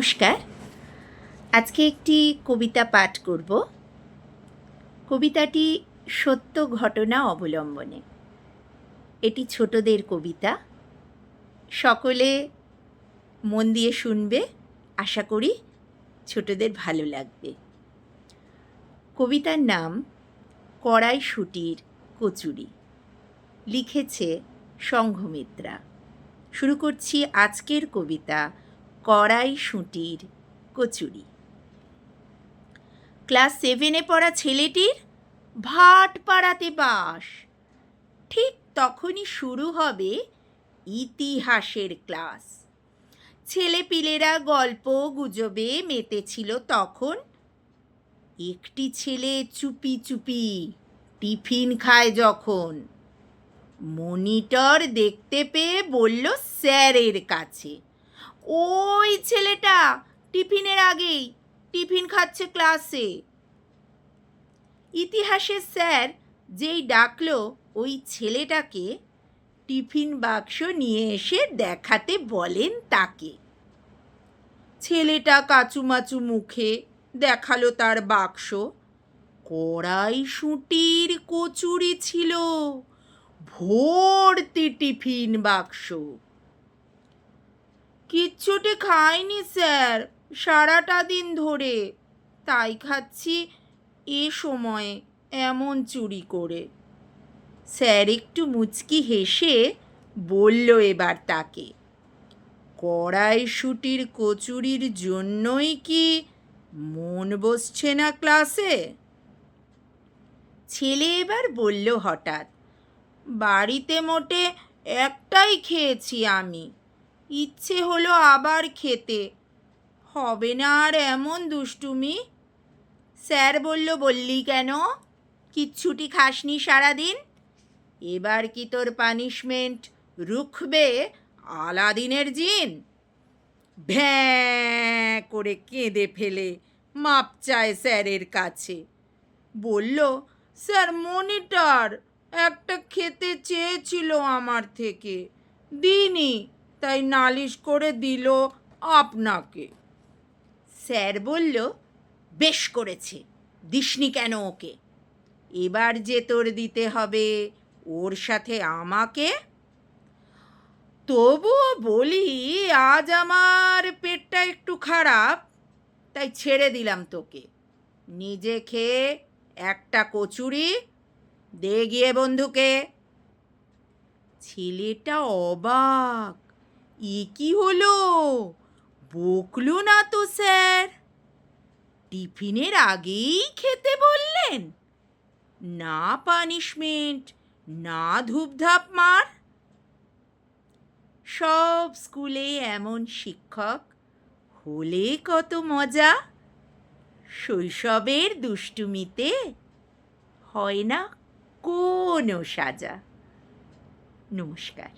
নমস্কার। আজকে একটি কবিতা পাঠ করব। কবিতাটি সত্য ঘটনা অবলম্বনে। এটি ছোটদের কবিতা। সকলে মন দিয়ে শুনবে, আশা করি ছোটদের ভালো লাগবে। কবিতার নাম কড়াইশুঁটির কচুরি, লিখেছে সংঘমিত্রা। শুরু করছি আজকের কবিতা কড়াইশুঁটির কচুরি। ক্লাস 7-এ পড়া ছেলেটির ভাটপাড়াতে বাস। ঠিক তখনই শুরু হবে ইতিহাসের ক্লাস। ছেলেপিলেরা গল্প গুজবে মেতেছিল তখন। একটি ছেলে চুপি চুপি টিফিন খায় যখন। মনিটর দেখতে পেয়ে বলল স্যারের কাছে, ওই ছেলেটা টিফিনের আগেই টিফিন খাচ্ছে ক্লাসে। ইতিহাসের স্যার যেই ডাকলো ওই ছেলেটাকে, টিফিন বাক্স নিয়ে এসে দেখাতে বলেন তাকে। ছেলেটা কাচুমাচু মুখে দেখালো তার বাক্স। কড়াইশুঁটির কচুরি ছিল, ভর্তি টিফিন বাক্স। কিচ্ছুটি খাইনি স্যার সারাটা দিন ধরে, তাই খাচ্ছি এ সময়ে এমন চুরি করে। স্যার একটু মুচকি হেসে বলল এবার তাকে, কড়াইশুঁটির কচুরির জন্যই কি মন বসছে না ক্লাসে? ছেলে এবার বলল হঠাৎ, বাড়িতে মোটে একটাই খেয়েছি আমি, ইচ্ছে হলো আবার খেতে, হবে না আর এমন দুষ্টুমি? স্যার বলল, বললি কেন? কিচ্ছুটি খাসনি সারাদিন? এবার কি তোর পানিশমেন্ট রুখবে আলাদিনের জিন? ভ্যাঁ করে কেঁদে ফেলে মাপ চায় স্যারের কাছে। বলল, স্যার মনিটর একটা খেতে চেয়েছিল আমার থেকে, দিইনি, তাই নালিশ করে দিল আপনাকে। স্যার বলল, বেশ করেছে, দিসনি কেন ওকে? এবার যে তোর দিতে হবে ওর সাথে আমাকে। তবুও বলি, আজ আমার পেটটা একটু খারাপ, তাই ছেড়ে দিলাম তোকে। নিজে খেয়ে একটা কচুরি দে গিয়ে বন্ধুকে। ছেলেটা অবাক, এ কি হলো? বকলো না তো স্যার? টিফিনের আগেই খেতে বললেন, না পানিশমেন্ট, না ধূপধাপ মার। সব স্কুলে এমন শিক্ষক হলে কত মজা। শৈশবের দুষ্টুমিতে হয় না কোনো সাজা। নমস্কার।